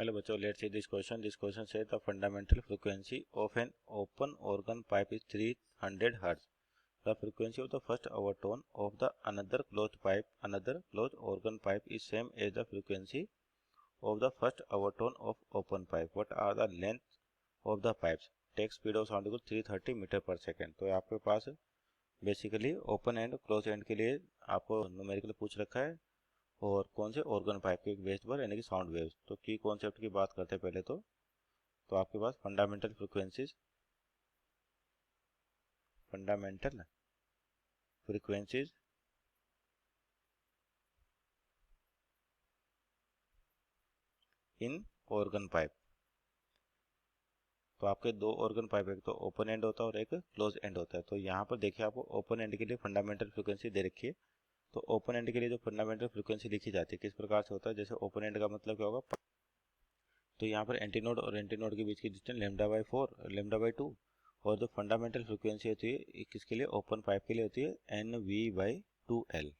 Hello bachcho, let's see this question. This question says the fundamental frequency of an open organ pipe is 300 Hz. The frequency of the first overtone of the another closed organ pipe is same as the frequency of the first overtone of open pipe. What are the length of the pipes? Take speed of sound equal 330 metre पर second. तो आपके पास basically open end close end के लिए आपको numerical पूछ रखा है और कौन से ऑर्गन पाइप के बेस पर यानी कि साउंड वेव्स. तो की कॉन्सेप्ट की बात करते हैं पहले तो आपके पास फंडामेंटल फ्रीक्वेंसीज इन ऑर्गन पाइप. तो आपके दो ऑर्गन पाइप, एक तो ओपन एंड होता है और एक क्लोज एंड होता है. तो यहाँ पर देखिए आपको ओपन एंड के लिए फंडामेंटल फ्रीक्वेंसी दे रखी है. तो ओपन एंड के लिए जो फंडामेंटल फ्रीक्वेंसी लिखी जाती है किस प्रकार से होता है, जैसे ओपन एंड का मतलब क्या होगा, तो यहाँ पर एंटीनोड और एंटीनोड के बीच की डिस्टेंस λ/4 λ/2 और जो फंडामेंटल फ्रीक्वेंसी होती है किसके लिए, ओपन पाइप के लिए होती है NV/2L.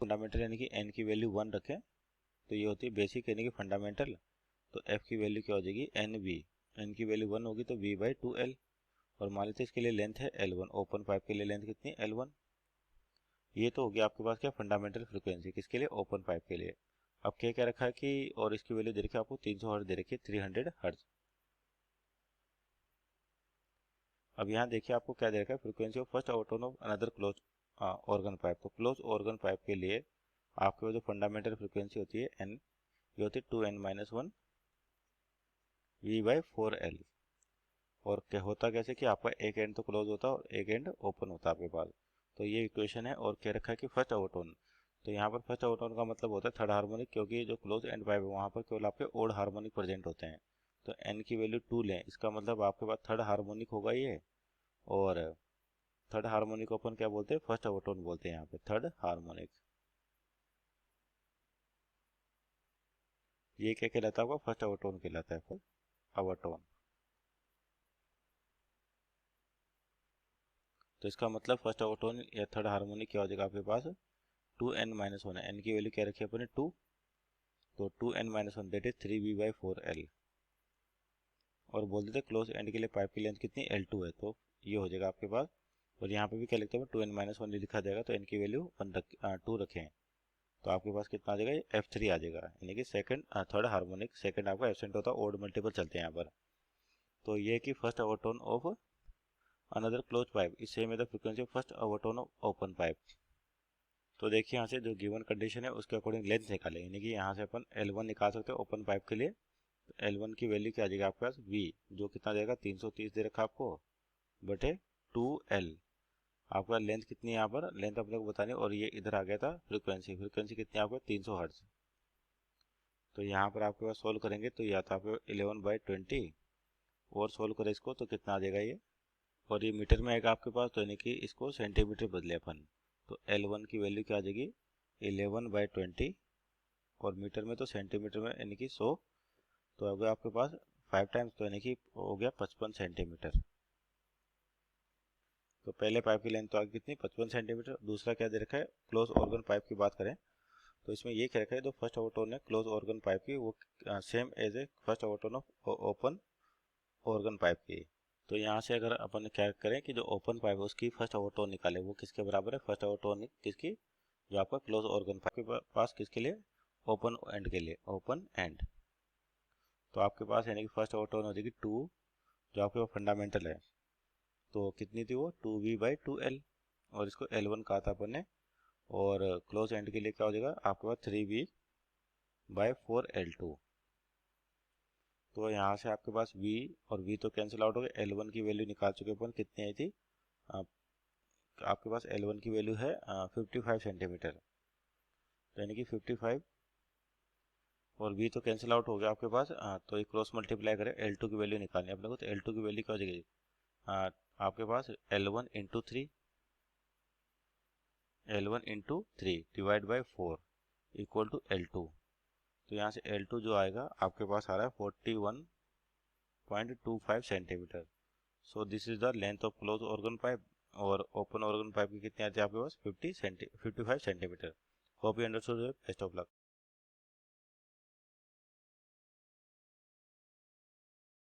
फंडामेंटल यानी कि n की वैल्यू 1 रखें तो ये होती है बेसिक यानी कि फंडामेंटल. तो f की वैल्यू क्या हो जाएगी NV, n की वैल्यू 1 होगी तो V/2L. और मान लेते हैं इसके लिए लेंथ है L1, ओपन पाइप के लिए लेंथ कितनी है L1. ये तो हो गया आपके पास क्या, फंडामेंटल फ्रीक्वेंसी किसके लिए, ओपन पाइप के लिए. अब क्या रखा है कि, और इसकी वैल्यू दे रखी है आपको 300 हर्ट्ज दे रखी है, 300 हर्ट्ज. अब यहाँ देखिए आपको क्या दे रखा है, frequency of first overtone of another close organ pipe. तो क्लोज ऑर्गन पाइप के लिए आपके जो फंडामेंटल फ्रीक्वेंसी होती है n, ये होती है 2n-1 V/4L. और क्या होता कैसे कि आपका एक एंड तो क्लोज होता है और एक एंड ओपन होता है आपके पास. तो ये इक्वेशन है. और क्या रखा है कि फर्स्ट ओवरटोन, तो यहाँ पर फर्स्ट ओवरटोन का मतलब होता है थर्ड हार्मोनिक, क्योंकि जो क्लोज एंड पाइप है वहाँ पर केवल आपके ओड हार्मोनिक प्रेजेंट होते हैं. तो n की वैल्यू 2 लें, इसका मतलब आपके पास थर्ड हार्मोनिक होगा ये. और थर्ड हार्मोनिक को अपन क्या बोलते हैं, फर्स्ट ओवरटोन बोलते हैं यहाँ पे, थर्ड हार्मोनिक. ये क्या कहलाता है आपका, फर्स्ट ओवरटोन कहलाता है, फर्स्ट ओवरटोन. तो इसका मतलब फर्स्ट ओवरटोन या थर्ड हार्मोनिक क्या हो जाएगा आपके पास, 2n-1 है. n की वैल्यू क्या रखी है अपने 2, तो 2n-1 दैट इज 3V/4L. और बोल देते क्लोज एंड के लिए पाइप की लेंथ कितनी L2 है, तो ये हो जाएगा आपके पास. और यहाँ पे भी क्या लिखते हैं 2n-1 लिखा जाएगा, तो n की वैल्यू 2 रखें तो आपके पास कितना आ जाएगा, F3 आ जाएगा, यानी कि सेकंड थर्ड हार्मोनिक. सेकंड आपका एब्सेंट होता है, ओड मल्टीपल चलते हैं यहाँ पर. तो ये कि first overtone of another close pipe is same as the frequency of first overtone of open pipe. तो देखिए यहाँ से जो गिवन कंडीशन है उसके अकॉर्डिंग लेंथ निकालें, यानी कि यहाँ से अपन L1 निकाल सकते हैं ओपन पाइप के लिए. तो L1 की वैल्यू क्या आ जाएगा आपके पास, V, जो कितना देगा 330 दे रखा आपको, बटे 2L. आपका लेंथ कितनी है यहाँ पर, लेंथ अपने को बतानी, और ये इधर आ गया था फ्रीक्वेंसी कितनी आपको 300 हर्ट्ज. तो यहाँ पर आपके पास सोल्व करेंगे तो या तो आपको 11/20 और सोल्व करें इसको तो कितना आ जाएगा ये, और ये मीटर में आएगा आपके पास, तो यानी कि इसको सेंटीमीटर बदले अपन. तो L1 की वैल्यू क्या आ जाएगी 11/20 और मीटर में तो सेंटीमीटर में यानी कि 100. तो हो गया आपके पास 5 टाइम्स, तो यानी कि हो गया 55 सेंटीमीटर. तो पहले पाइप की लेंथ तो आगे कितनी 55 सेंटीमीटर. दूसरा क्या दे रखा है, क्लोज ऑर्गन पाइप की बात करें तो इसमें ये क्या रखा है, जो फर्स्ट ओवरटोन है क्लोज ऑर्गन पाइप की वो same as a first overtone of open organ pipe की. तो यहाँ से अगर अपन क्या करें कि जो ओपन पाइप है उसकी फर्स्ट ओवरटोन निकाले, वो किसके बराबर है, फर्स्ट ओवरटोन किसकी, जो आपका क्लोज ऑर्गन पाइप के पास किसके लिए, ओपन एंड के लिए, ओपन एंड. तो आपके पास यानी कि फर्स्ट ओवरटोन हो जाएगी 2, जो आपके फंडामेंटल है, तो कितनी थी वो 2V/2L. और इसको L1 कहा था अपन ने. और क्लोज एंड के लिए क्या हो जाएगा आपके पास 3V/4L2. तो यहाँ से आपके पास V और V तो कैंसिल आउट हो गए. L1 की वैल्यू निकाल चुके अपन, कितनी आई थी, आपके पास L1 की वैल्यू है 55 सेंटीमीटर, तो यानी कि 55. और V तो कैंसिल आउट हो गया आपके पास. तो ये क्रॉस मल्टीप्लाई करें, L2 की वैल्यू निकालनी है अपने को. तो L2 की वैल्यू क्या हो जाएगी आपके पास L1 into 3 divide by 4 equal to L2. तो यहाँ से L2 जो आएगा आपके पास आ रहा है 41.25 centimetre. So this is the length of close organ pipe. और ओपन ऑर्गन पाइप की कितनी आती है आपके पास 55 centimetre. Hope you understood. Best of luck.